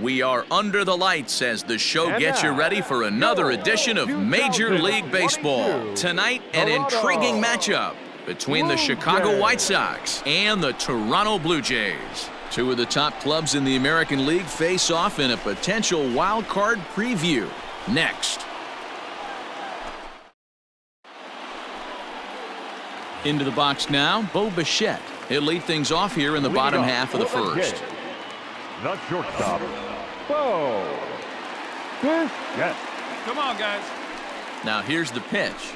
We are under the lights as the show gets you ready for another edition of Major League Baseball. Tonight, an intriguing matchup between the Chicago White Sox and the Toronto Blue Jays. Two of the top clubs in the American League face off in a potential wild card preview. Next. Into the box now, Bo Bichette. He'll lead things off here in the bottom half of the first. The shortstop, Bo Bichette. Come on, guys. Now here's the pitch.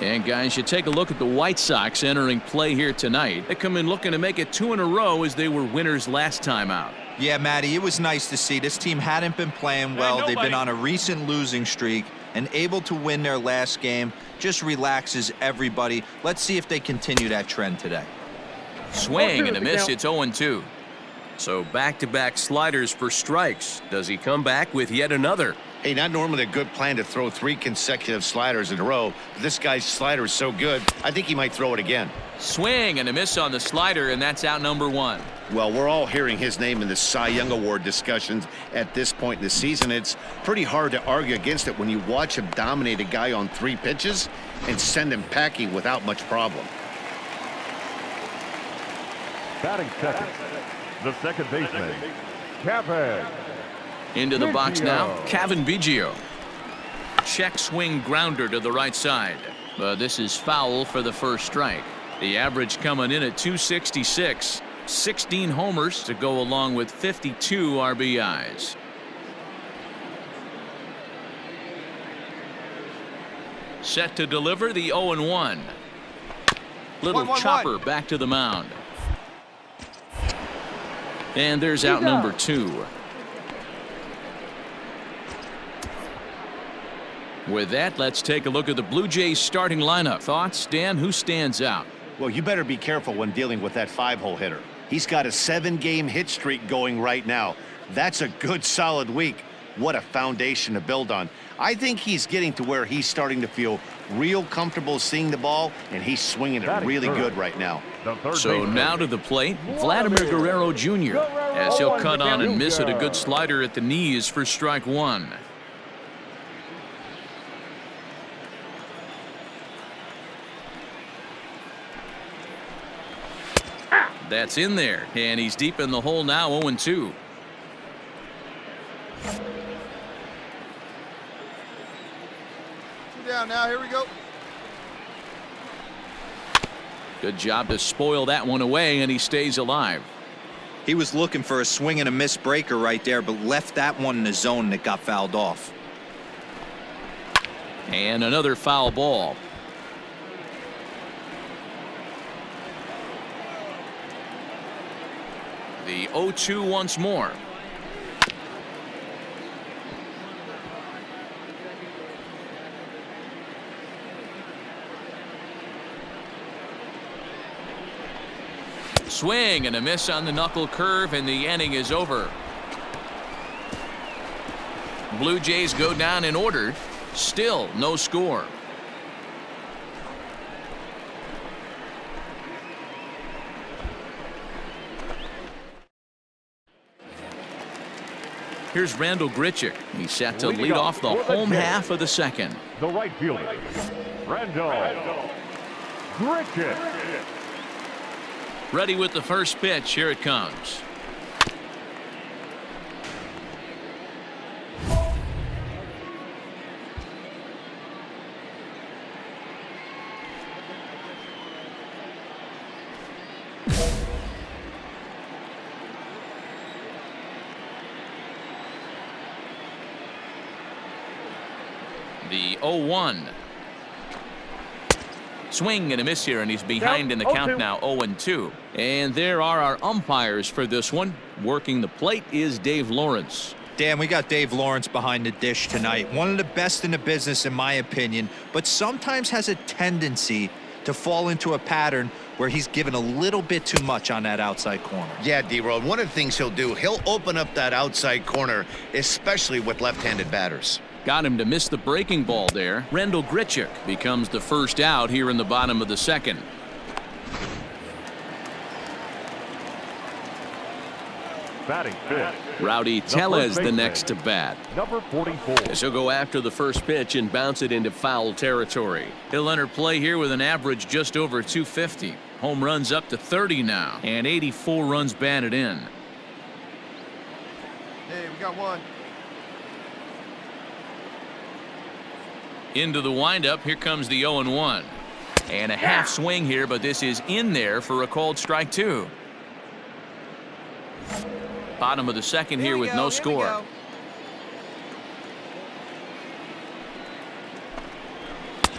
And guys, you take a look at the White Sox entering play here tonight. They come in looking to make it 2 in a row as they were winners last time out. Yeah, Matty, it was nice to see. This team hadn't been playing well. They've been on a recent losing streak and able to win their last game. Just relaxes everybody. Let's see if they continue that trend today. Swing and a miss. It's 0-2. So back-to-back sliders for strikes. Does he come back with yet another? Hey, not normally a good plan to throw 3 consecutive sliders in a row. But this guy's slider is so good, I think he might throw it again. Swing and a miss on the slider, and that's out number 1. Well, we're all hearing his name in the Cy Young Award discussions at this point in the season. It's pretty hard to argue against it when you watch him dominate a guy on 3 pitches and send him packing without much problem. Batting second, the second baseman, Kevin. Into the box now, Kevin Biggio. Check swing grounder to the right side. But this is foul for the first strike. The average coming in at 266. 16 homers to go along with 52 RBIs. Set to deliver the 0-1. Little chopper back to the mound. And there's out number 2. With that, let's take a look at the Blue Jays starting lineup. Thoughts, Dan? Who stands out? Well, you better be careful when dealing with that 5-hole hitter. He's got a 7-game hit streak going right now. That's a good solid week. What a foundation to build on. I think he's getting to where he's starting to feel real comfortable seeing the ball, and he's swinging it really good right now. So now to the plate, Vladimir Guerrero Jr. as he'll cut on and miss at a good slider at the knees for strike 1. That's in there, and he's deep in the hole now, 0-2. Two down now, here we go. Good job to spoil that one away, and he stays alive. He was looking for a swing and a miss breaker right there, but left that one in the zone that got fouled off. And another foul ball. The 0-2 once more. Swing and a miss on the knuckle curve, and the inning is over. Blue Jays go down in order. Still no score. Here's Randall Grichuk. He's set to lead off the home half of the second. The right fielder, Randall Grichuk. Ready with the first pitch. Here it comes. The 0-1. Swing and a miss here, and he's behind in the count now, 0-2. And there are our umpires for this one. Working the plate is Dave Lawrence. Dan, we got Dave Lawrence behind the dish tonight. One of the best in the business, in my opinion, but sometimes has a tendency to fall into a pattern where he's given a little bit too much on that outside corner. Yeah, D-Road, one of the things he'll do, he'll open up that outside corner, especially with left-handed batters. Got him to miss the breaking ball there. Randall Grichuk becomes the first out here in the bottom of the second. Batting fifth. Rowdy Tellez the next to bat. Number 44. As he'll go after the first pitch and bounce it into foul territory. He'll enter play here with an average just over 250. Home runs up to 30 now, and 84 runs batted in. Hey, we got one. Into the windup, here comes the 0-1. And a half swing here, but this is in there for a called strike two. Bottom of the second here with no score.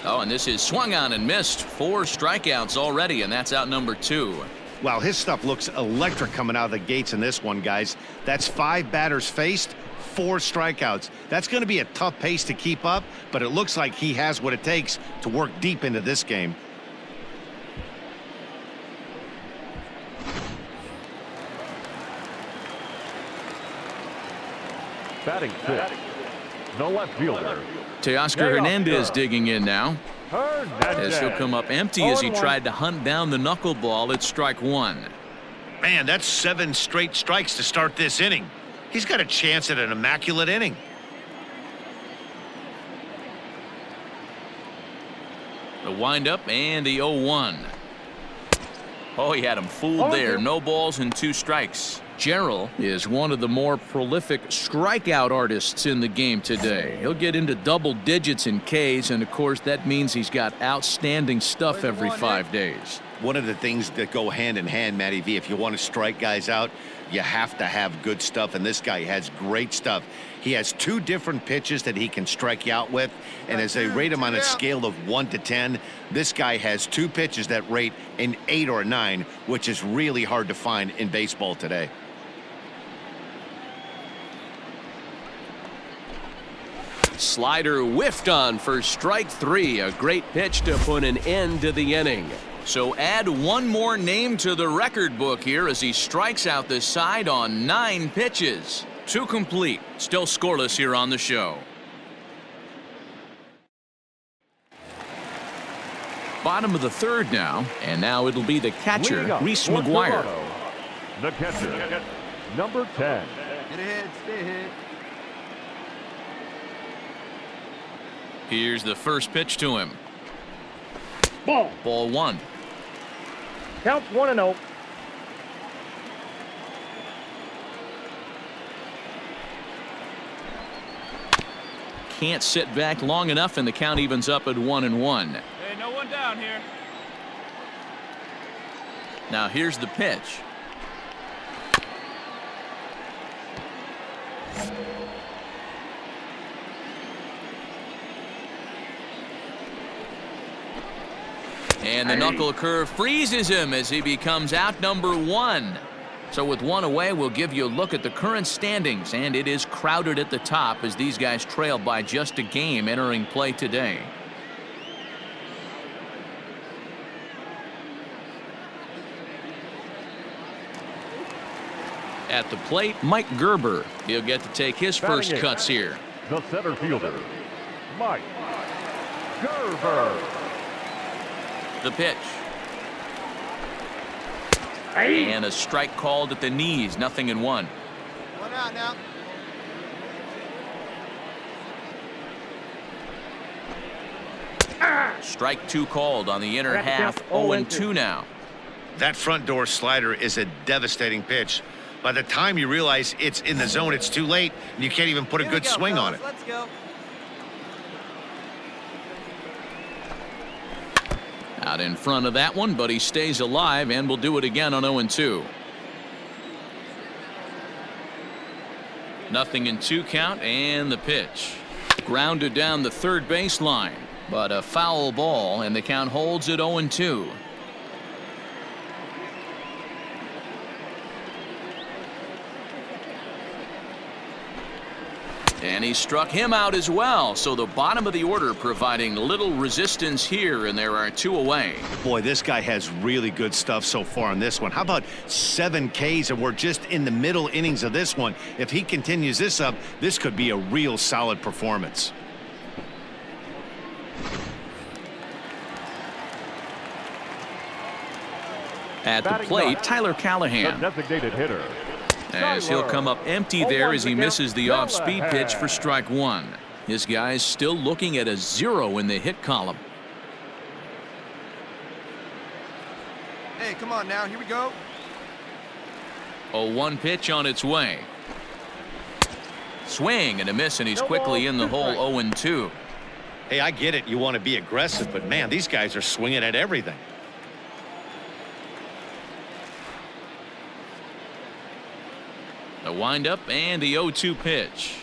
Oh, and this is swung on and missed. 4 strikeouts already, and that's out number 2. Wow, his stuff looks electric coming out of the gates in this one, guys. That's 5 batters faced, 4 strikeouts. That's going to be a tough pace to keep up, but it looks like he has what it takes to work deep into this game. Batting sixth. The left fielder. Teoscar Hernandez digging in now. Hernandez. As he'll come up empty as he tried to hunt down the knuckleball at strike 1. Man, that's 7 straight strikes to start this inning. He's got a chance at an immaculate inning. The windup and the 0-1. Oh, he had him fooled there. No balls and 2 strikes. Gerald is one of the more prolific strikeout artists in the game today. He'll get into double digits in Ks, and of course that means he's got outstanding stuff every 5 days. One of the things that go hand in hand, Matty V, if you want to strike guys out, you have to have good stuff, and this guy has great stuff. He has 2 different pitches that he can strike you out with, and as they rate him on a scale of 1 to 10, this guy has 2 pitches that rate an 8 or a 9, which is really hard to find in baseball today. Slider whiffed on for strike 3. A great pitch to put an end to the inning. So add one more name to the record book here as he strikes out the side on 9 pitches. 2 complete. Still scoreless here on the show. Bottom of the 3rd now, and now it'll be the catcher, Reese McGuire. The catcher, number 10. Get ahead, stay ahead. Here's the first pitch to him. Ball. Ball 1. Count 1-0. Can't sit back long enough, and the count evens up at 1-1. Hey, no one down here. Now here's the pitch. And the knuckle curve freezes him as he becomes out number 1. So with 1 away, we'll give you a look at the current standings, and it is crowded at the top as these guys trail by just a game entering play today. At the plate, Mike Gerber. He'll get to take his first cuts here. The center fielder, Mike Gerber. The pitch. And a strike called at the knees. 0-1. One out now. Strike 2 called on the inner half. 0-2 now. That front door slider is a devastating pitch. By the time you realize it's in the zone, it's too late, and you can't even put a good swing on it. Let's go. Out in front of that one, but he stays alive and will do it again on 0-2. 0-2 count, and the pitch. Grounded down the third baseline, but a foul ball, and the count holds at 0-2. And he struck him out as well. So the bottom of the order providing little resistance here, and there are 2 away. Boy, this guy has really good stuff so far on this one. How about 7 Ks, and we're just in the middle innings of this one. If he continues this up, this could be a real solid performance. At the plate, Tyler Callahan. The designated hitter, As he'll come up empty there as he misses the off-speed pitch for strike one. This guy's still looking at a 0 in the hit column. Hey, come on now. Here we go. 0-1 pitch on its way. Swing and a miss, and he's quickly in the hole. 0-2. Hey, I get it. You want to be aggressive, but man, these guys are swinging at everything. The windup and the 0-2 pitch.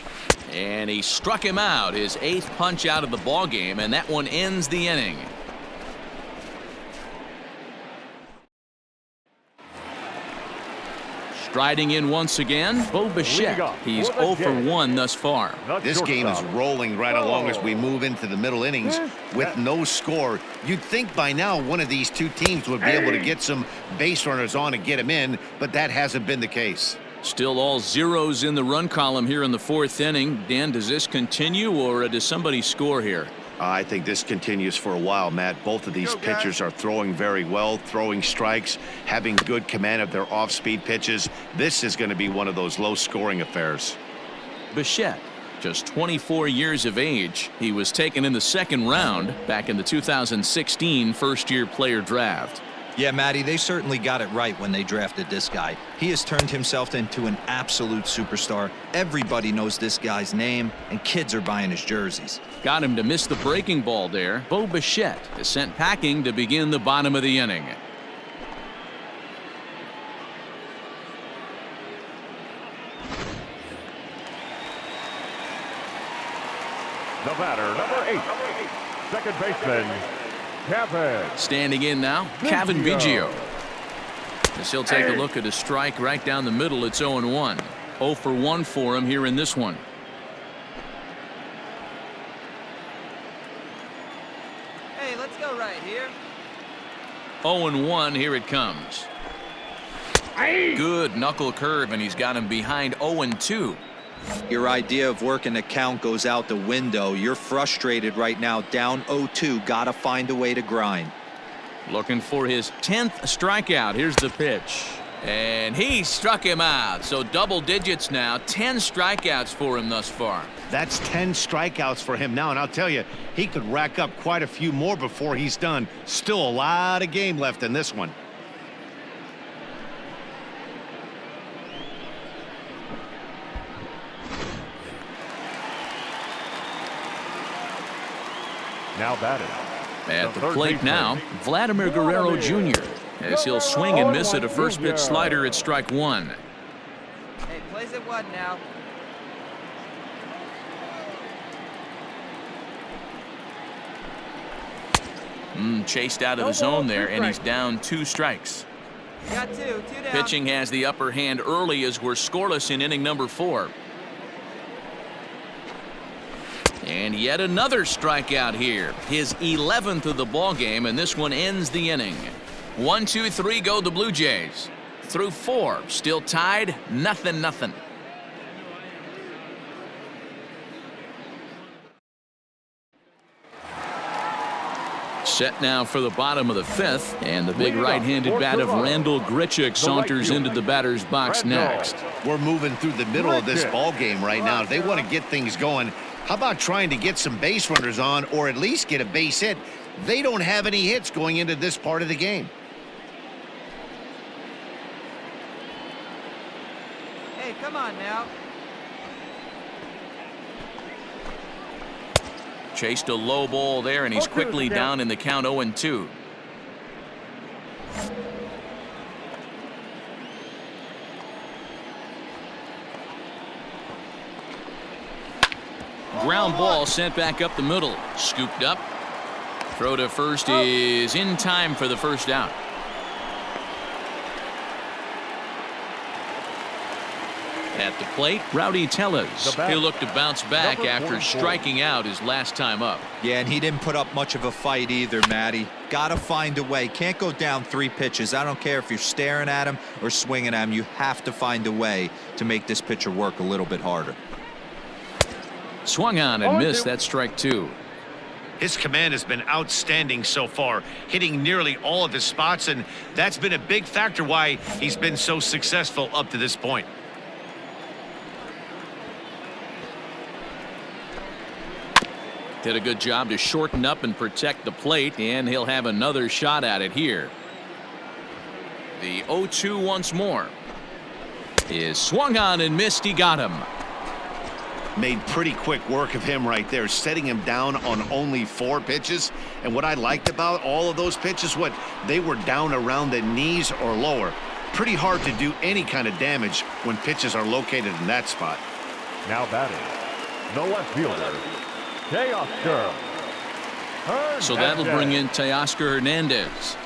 And he struck him out, his 8th punch out of the ball game, and that one ends the inning. Striding in once again, Bo Bichette. He's 0 for 1 thus far. This game is rolling right along as we move into the middle innings with no score. You'd think by now one of these two teams would be able to get some base runners on and get them in, but that hasn't been the case. Still all zeros in the run column here in the 4th inning. Dan, does this continue, or does somebody score here? I think this continues for a while, Matt. Both of these pitchers are throwing very well, throwing strikes, having good command of their off-speed pitches. This is going to be one of those low-scoring affairs. Bichette, just 24 years of age. He was taken in the 2nd round back in the 2016 first-year player draft. Yeah, Matty, they certainly got it right when they drafted this guy. He has turned himself into an absolute superstar. Everybody knows this guy's name, and kids are buying his jerseys. Got him to miss the breaking ball there. Bo Bichette is sent packing to begin the bottom of the inning. The batter, number 8, second baseman, Kevin. Standing in now, Kevin Biggio. As he'll take a look at a strike right down the middle. It's 0-1. 0 for 1 for him here in this one. Hey, let's go right here. 0-1. Here it comes. Good knuckle curve, and he's got him behind 0-2. Your idea of working the count goes out the window. You're frustrated right now, down 0-2. Gotta find a way to grind. Looking for his 10th strikeout. Here's the pitch. And he struck him out. So double digits now. 10 strikeouts for him thus far. That's 10 strikeouts for him now, and I'll tell you, he could rack up quite a few more before he's done. Still a lot of game left in this one. Now batting. At the plate now, Vladimir Guerrero Jr. as he'll swing and miss at a first pitch slider at strike one. Hey, plays at 1 now. Chased out of the zone there, and he's down 2 strikes. Got 2 down. Pitching has the upper hand early as we're scoreless in inning number 4. And yet another strikeout here. His 11th of the ball game, and this one ends the inning. 1, 2, 3 go the Blue Jays. Through 4, still tied, 0-0. Set now for the bottom of the 5th, and the big right-handed bat of Randall Grichuk saunters into the batter's box next. We're moving through the middle of this ball game right now. They want to get things going. How about trying to get some base runners on, or at least get a base hit? They don't have any hits going into this part of the game. Hey, come on now. Chased a low ball there, and he's quickly down in the count 0-2. Ground ball sent back up the middle. Scooped up. Throw to first is in time for the first out. At the plate, Rowdy Tellez. He'll look to bounce back after striking out his last time up. Yeah, and he didn't put up much of a fight either, Matty. Gotta find a way. Can't go down 3 pitches. I don't care if you're staring at him or swinging at him. You have to find a way to make this pitcher work a little bit harder. Swung on and missed. That's strike 2. His command has been outstanding so far, hitting nearly all of his spots, and that's been a big factor why he's been so successful up to this point. Did a good job to shorten up and protect the plate, and he'll have another shot at it here. The 0-2 once more. Is swung on and missed. He got him. Made pretty quick work of him right there, setting him down on only 4 pitches. And what I liked about all of those pitches, they were down around the knees or lower. Pretty hard to do any kind of damage when pitches are located in that spot. Now batting, the left fielder, Teoscar. So that'll bring in Teoscar Hernandez,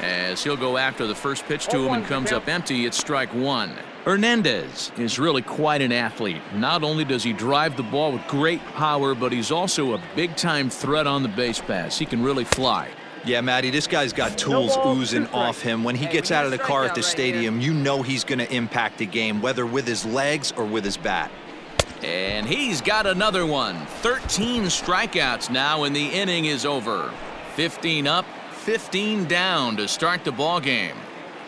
as he'll go after the first pitch to him and comes up empty. It's strike 1. Hernandez is really quite an athlete. Not only does he drive the ball with great power, but he's also a big-time threat on the base pass. He can really fly. Yeah, Matty, this guy's got tools oozing off him. When he gets out of the car at the stadium, you know he's going to impact the game, whether with his legs or with his bat. And he's got another one. 13 strikeouts now, and the inning is over. 15 up, 15 down to start the ball game.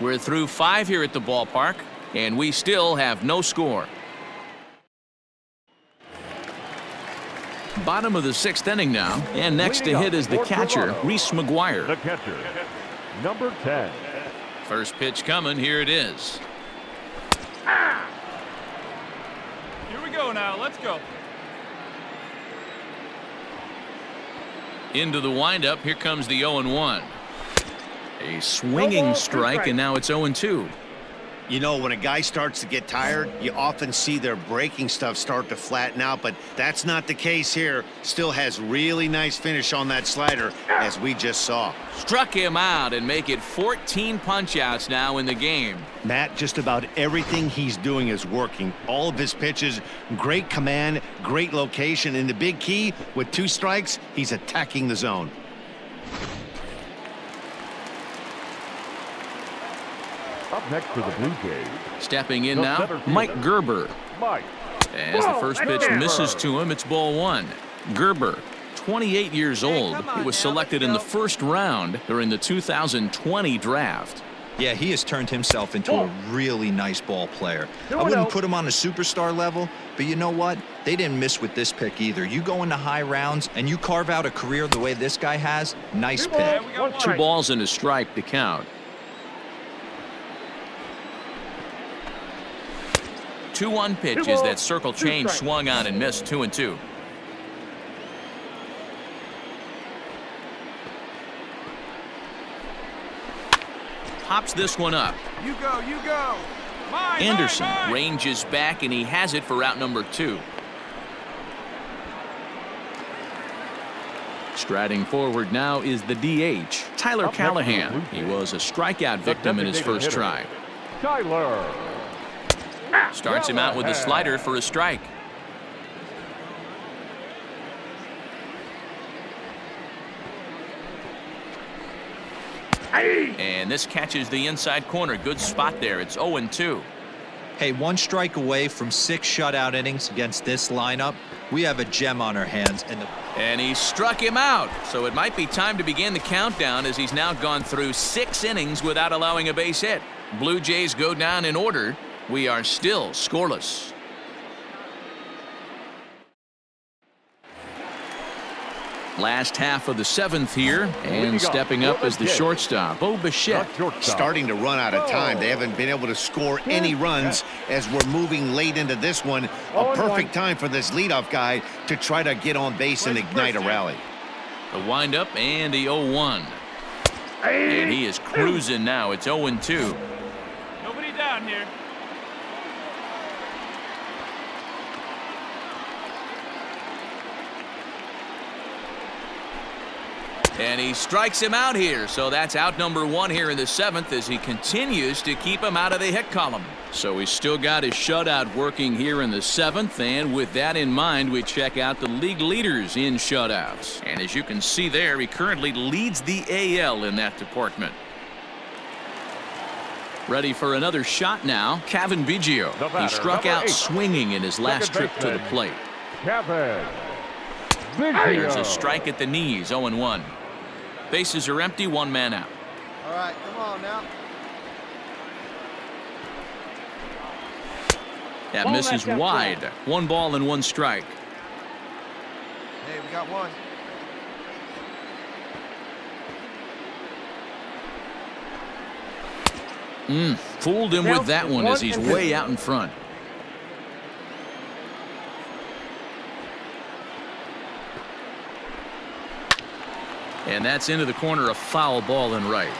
We're through 5 here at the ballpark, and we still have no score. Bottom of the 6th inning now, and next to hit is the catcher, Reese McGuire. The catcher, number 10. First pitch coming. Here it is. Here we go now. Let's go. Into the windup. Here comes the 0-1. A swinging strike, and now it's 0-2. You know, when a guy starts to get tired, you often see their breaking stuff start to flatten out, but that's not the case here. Still has really nice finish on that slider, as we just saw. Struck him out and make it 14 punch-outs now in the game. Matt, just about everything he's doing is working. All of his pitches, great command, great location, and the big key, with 2 strikes, he's attacking the zone. Up next for the Blue Jays. Stepping in now, Mike Gerber. Mike. As the first pitch misses to him, it's ball 1. Gerber, 28 years old. He was selected in the first round during the 2020 draft. Yeah, he has turned himself into a really nice ball player. I wouldn't put him on a superstar level, but you know what? They didn't miss with this pick either. You go into high rounds and you carve out a career the way this guy has, nice pick. 2 balls and a strike to count. 2-1 pitch is that circle change, swung on and missed. 2-2. Pops this one up. You go, you go. Anderson ranges back, and he has it for out number 2. Striding forward now is the DH, Tyler Callahan. He was a strikeout victim in his first try. Tyler. Starts him out with a slider for a strike. And this catches the inside corner. Good spot there. It's 0-2. Hey, 1 strike away from 6 shutout innings against this lineup. We have a gem on our hands. And he struck him out. So it might be time to begin the countdown, as he's now gone through 6 innings without allowing a base hit. Blue Jays go down in order. We are still scoreless. Last half of the 7th here, and stepping up is the shortstop, Bo Bichette. Starting to run out of time. They haven't been able to score any runs as we're moving late into this one. A perfect time for this leadoff guy to try to get on base and ignite a rally. The windup and the 0-1. And he is cruising now. It's 0-2. Nobody down here. And he strikes him out here. So that's out number 1 here in the 7th, as he continues to keep him out of the hit column. So he's still got his shutout working here in the 7th. And with that in mind, we check out the league leaders in shutouts. And as you can see there, he currently leads the AL in that department. Ready for another shot now, Kevin Biggio. He struck out swinging in his last trip to the plate. Kevin There's Biggio. a strike at the knees, 0-1. Bases are empty, 1 man out. All right, come on now. That misses wide. 1 ball and 1 strike. Hey, we got one. Fooled him with that one as he's way out in front. And that's into the corner, a foul ball and right.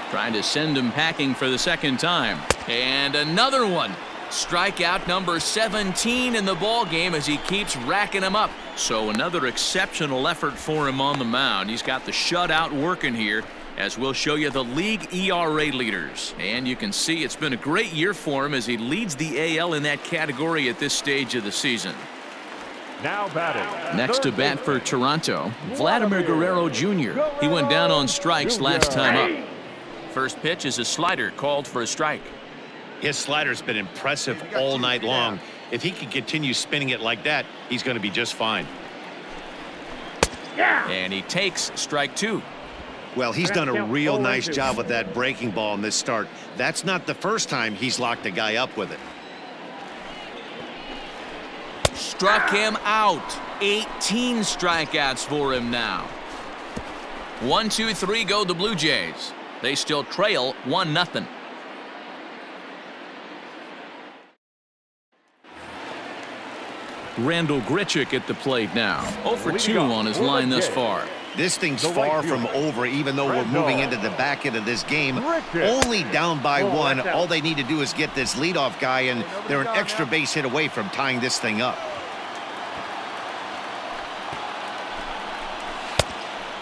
Trying to send him packing for the second time. And another one. Strikeout number 17 in the ball game as he keeps racking them up. So another exceptional effort for him on the mound. He's got the shutout working here, as we'll show you the league ERA leaders. And you can see it's been a great year for him as he leads the AL in that category at this stage of the season. Now batting. Next to bat for Toronto, Vladimir Guerrero Jr. He went down on strikes last time up. First pitch is a slider called for a strike. His slider's been impressive all night long. If he can continue spinning it like that, he's going to be just fine. And he takes strike two. Well, he's done a real nice job with that breaking ball in this start. That's not the first time he's locked a guy up with it. Struck him out. 18 strikeouts for him now. 1, 2, 3 go the Blue Jays. They still trail 1-0. Randall Grichuk at the plate now. 0 for 2 on his line thus far. This thing's far from over, even though we're moving into the back end of this game. Only down by 1. All they need to do is get this leadoff guy, and they're an extra base hit away from tying this thing up.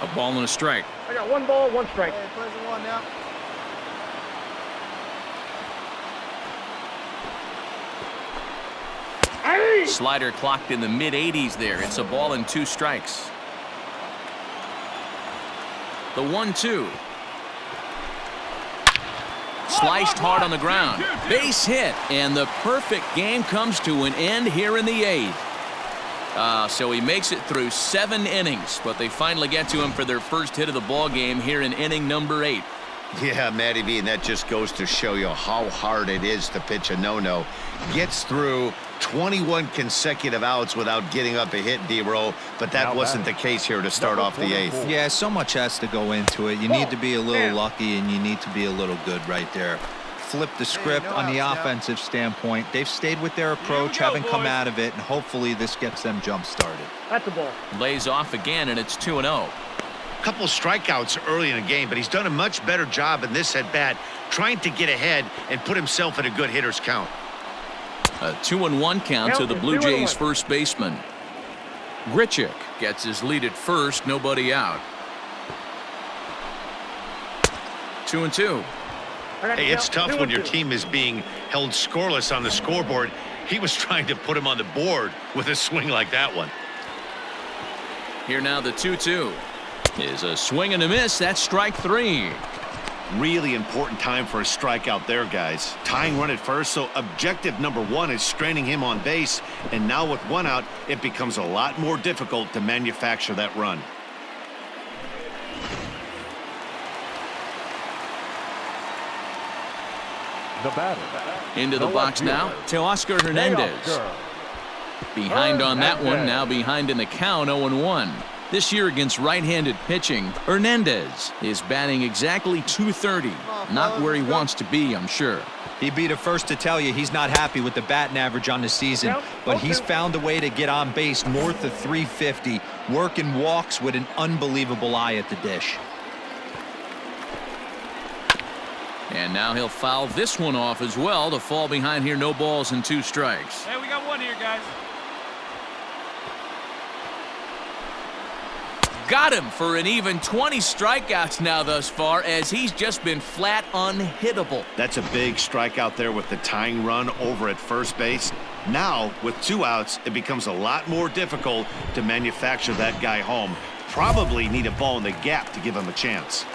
A ball and a strike. I got 1 ball, 1 strike. Hey, plays the 1 now. Slider clocked in the mid-80s there. It's a ball and 2 strikes. The 1-2. Sliced hard on the ground. Base hit. And the perfect game comes to an end here in the 8th. So he makes it through 7 innings, but they finally get to him for their first hit of the ball game here in inning number 8. Yeah, Matty V, and that just goes to show you how hard it is to pitch a no-no. Gets through 21 consecutive outs without getting up a hit, D-Row, but that wasn't the case here to start off the 8th. Yeah, so much has to go into it. You need to be a little lucky, and you need to be a little good right there. Flip the script on the offensive standpoint. They've stayed with their approach, haven't come out of it, and hopefully this gets them jump-started. That's a ball. Lays off again, and it's 2-0. Couple strikeouts early in the game, but he's done a much better job in this at-bat trying to get ahead and put himself in a good hitter's count. A 2-1 count to the Blue Jays first baseman. Grichuk gets his lead at first, nobody out. 2-2. Hey, it's tough when your team is being held scoreless on the scoreboard. He was trying to put him on the board with a swing like that one. Here now the 2-2 is a swing and a miss. That's strike 3. Really important time for a strikeout there, guys. Tying run at first, so objective number 1 is straining him on base, and now with 1 out, it becomes a lot more difficult to manufacture that run. The batter. Into the box now to Oscar Hernandez. Behind on that one, now behind in the count, 0-1. This year against right-handed pitching, Hernandez is batting exactly .230. Not where he wants to be, I'm sure. He'd be the first to tell you he's not happy with the batting average on the season, but he's found a way to get on base north of .350, working walks with an unbelievable eye at the dish. And now he'll foul this one off as well to fall behind here, no balls and 2 strikes. Hey, we got 1 here, guys. Got him for an even 20 strikeouts now thus far, as he's just been flat unhittable. That's a big strikeout there with the tying run over at first base. Now, with 2 outs, it becomes a lot more difficult to manufacture that guy home. Probably need a ball in the gap to give him a chance.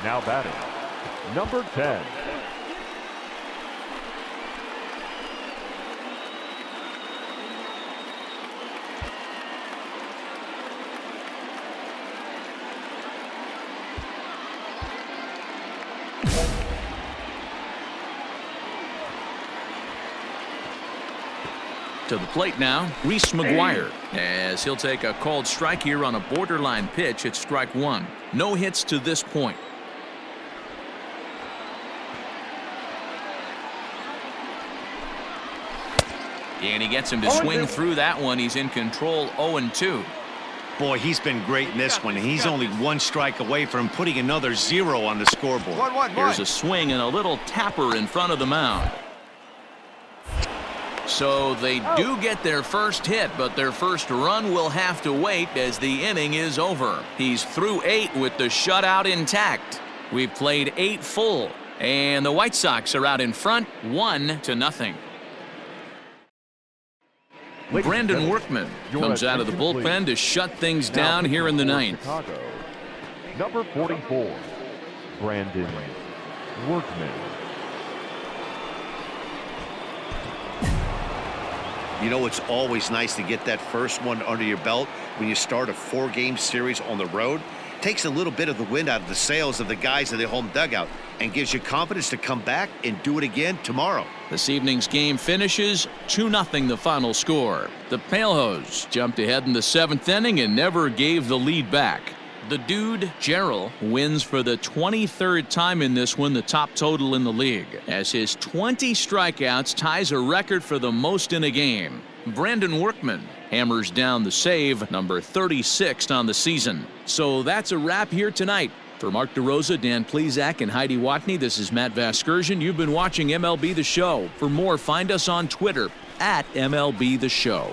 Now batting. Number 10. To the plate now, Reese McGuire, as he'll take a called strike here on a borderline pitch at strike one. No hits to this point. And he gets him to swing through that one. He's in control, 0-2. Boy, he's been great in this one. He's only one strike away from putting another 0 on the scoreboard. 1-1. Here's a swing and a little tapper in front of the mound. So they do get their first hit, but their first run will have to wait as the inning is over. He's through 8 with the shutout intact. We've played 8 full, and the White Sox are out in front, 1-0. Brandon Workman comes out of the bullpen to shut things down here in the ninth. Chicago, number 44, Brandon Workman. You know, it's always nice to get that first one under your belt when you start a 4-game series on the road. Takes a little bit of the wind out of the sails of the guys in the home dugout and gives you confidence to come back and do it again tomorrow. This evening's game finishes 2-0 the final score. The Palehose jumped ahead in the 7th inning and never gave the lead back. The dude, Gerald, wins for the 23rd time in this one, the top total in the league, as his 20 strikeouts ties a record for the most in a game. Brandon Workman hammers down the save, number 36 on the season. So that's a wrap here tonight. For Mark DeRosa, Dan Plesac, and Heidi Watney, this is Matt Vasgersian. You've been watching MLB The Show. For more, find us on Twitter @MLB The Show.